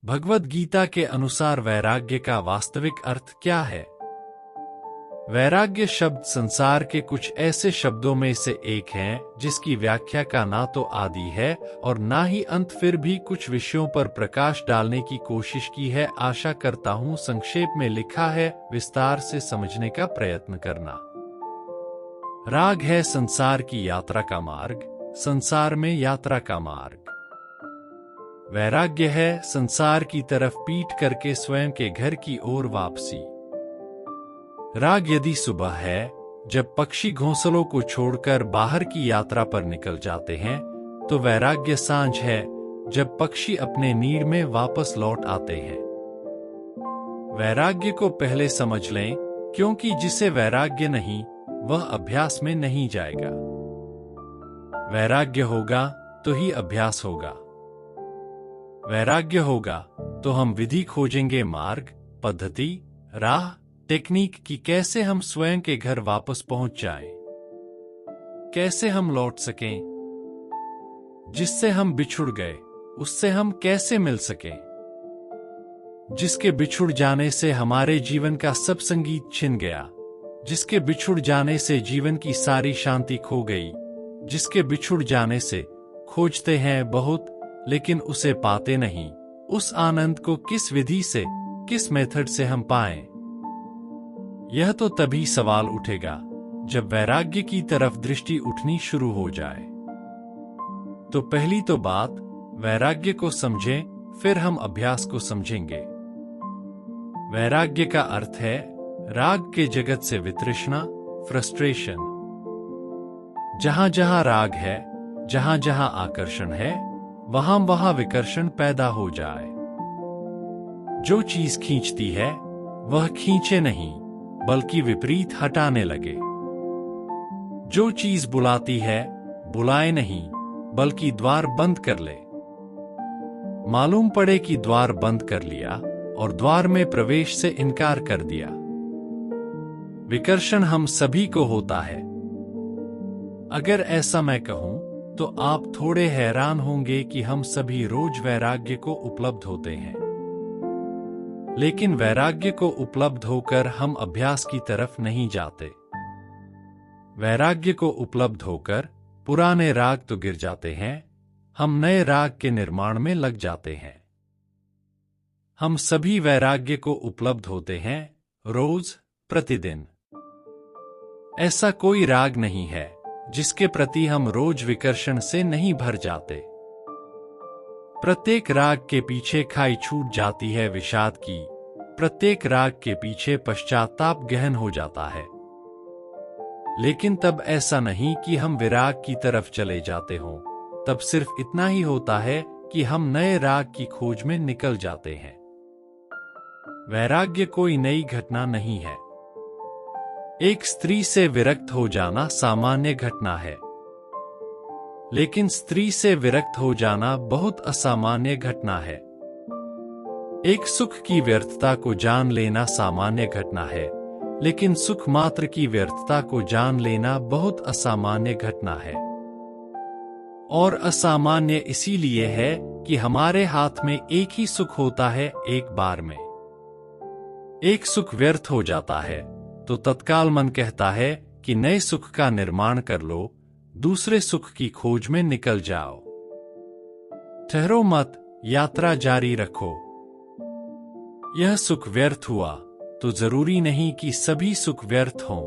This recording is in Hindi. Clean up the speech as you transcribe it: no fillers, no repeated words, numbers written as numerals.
भगवद गीता के अनुसार वैराग्य का वास्तविक अर्थ क्या है? वैराग्य शब्द संसार के कुछ ऐसे शब्दों में से एक है जिसकी व्याख्या का ना तो आदि है और ना ही अंत, फिर भी कुछ विषयों पर प्रकाश डालने की कोशिश की है। आशा करता हूं संक्षेप में लिखा है, विस्तार से समझने का प्रयत्न करना। राग है संसार की यात्रा का मार्ग, संसार में यात्रा का मार्ग। वैराग्य है संसार की तरफ पीठ करके स्वयं के घर की ओर वापसी। राग यदि सुबह है, जब पक्षी घोंसलों को छोड़कर बाहर की यात्रा पर निकल जाते हैं, तो वैराग्य सांझ है, जब पक्षी अपने नीड़ में वापस लौट आते हैं। वैराग्य को पहले समझ लें, क्योंकि जिसे वैराग्य नहीं, वह अभ्यास में नहीं जाएगा। वैराग्य होगा तो ही अभ्यास होगा। वैराग्य होगा तो हम विधि खोजेंगे, मार्ग, पद्धति, राह, टेक्निक की कैसे हम स्वयं के घर वापस पहुंच जाएं, कैसे हम लौट सकें, जिससे हम बिछुड़ गए उससे हम कैसे मिल सकें, जिसके बिछुड़ जाने से हमारे जीवन का सब संगीत छिन गया, जिसके बिछुड़ जाने से जीवन की सारी शांति खो गई, जिसके बिछुड़ जाने से खोजते हैं बहुत लेकिन उसे पाते नहीं, उस आनंद को किस विधि से, किस मेथड से हम पाएं? यह तो तभी सवाल उठेगा जब वैराग्य की तरफ दृष्टि उठनी शुरू हो जाए। तो पहली तो बात, वैराग्य को समझें, फिर हम अभ्यास को समझेंगे। वैराग्य का अर्थ है राग के जगत से वितृष्णा, फ्रस्ट्रेशन। जहां जहां राग है, जहां जहां आकर्षण है, वहां वहां विकर्षण पैदा हो जाए। जो चीज खींचती है वह खींचे नहीं, बल्कि विपरीत हटाने लगे। जो चीज बुलाती है, बुलाए नहीं, बल्कि द्वार बंद कर ले। मालूम पड़े कि द्वार बंद कर लिया और द्वार में प्रवेश से इनकार कर दिया। विकर्षण हम सभी को होता है। अगर ऐसा मैं कहूं तो आप थोड़े हैरान होंगे कि हम सभी रोज वैराग्य को उपलब्ध होते हैं, लेकिन वैराग्य को उपलब्ध होकर हम अभ्यास की तरफ नहीं जाते। वैराग्य को उपलब्ध होकर पुराने राग तो गिर जाते हैं, हम नए राग के निर्माण में लग जाते हैं। हम सभी वैराग्य को उपलब्ध होते हैं रोज, प्रतिदिन। ऐसा कोई राग नहीं है जिसके प्रति हम रोज विकर्षण से नहीं भर जाते। प्रत्येक राग के पीछे खाई छूट जाती है विषाद की, प्रत्येक राग के पीछे पश्चाताप गहन हो जाता है। लेकिन तब ऐसा नहीं कि हम विराग की तरफ चले जाते हों, तब सिर्फ इतना ही होता है कि हम नए राग की खोज में निकल जाते हैं। वैराग्य कोई नई घटना नहीं है। एक स्त्री से विरक्त हो जाना सामान्य घटना है, लेकिन स्त्री से विरक्त हो जाना बहुत असामान्य घटना है। एक सुख की व्यर्थता को जान लेना सामान्य घटना है, लेकिन सुख मात्र की व्यर्थता को जान लेना बहुत असामान्य घटना है। और असामान्य इसीलिए है कि हमारे हाथ में एक ही सुख होता है एक बार में। एक सुख व्यर्थ हो जाता है तो तत्काल मन कहता है कि नए सुख का निर्माण कर लो, दूसरे सुख की खोज में निकल जाओ। ठहरो मत, यात्रा जारी रखो। यह सुख व्यर्थ हुआ तो जरूरी नहीं कि सभी सुख व्यर्थ हों।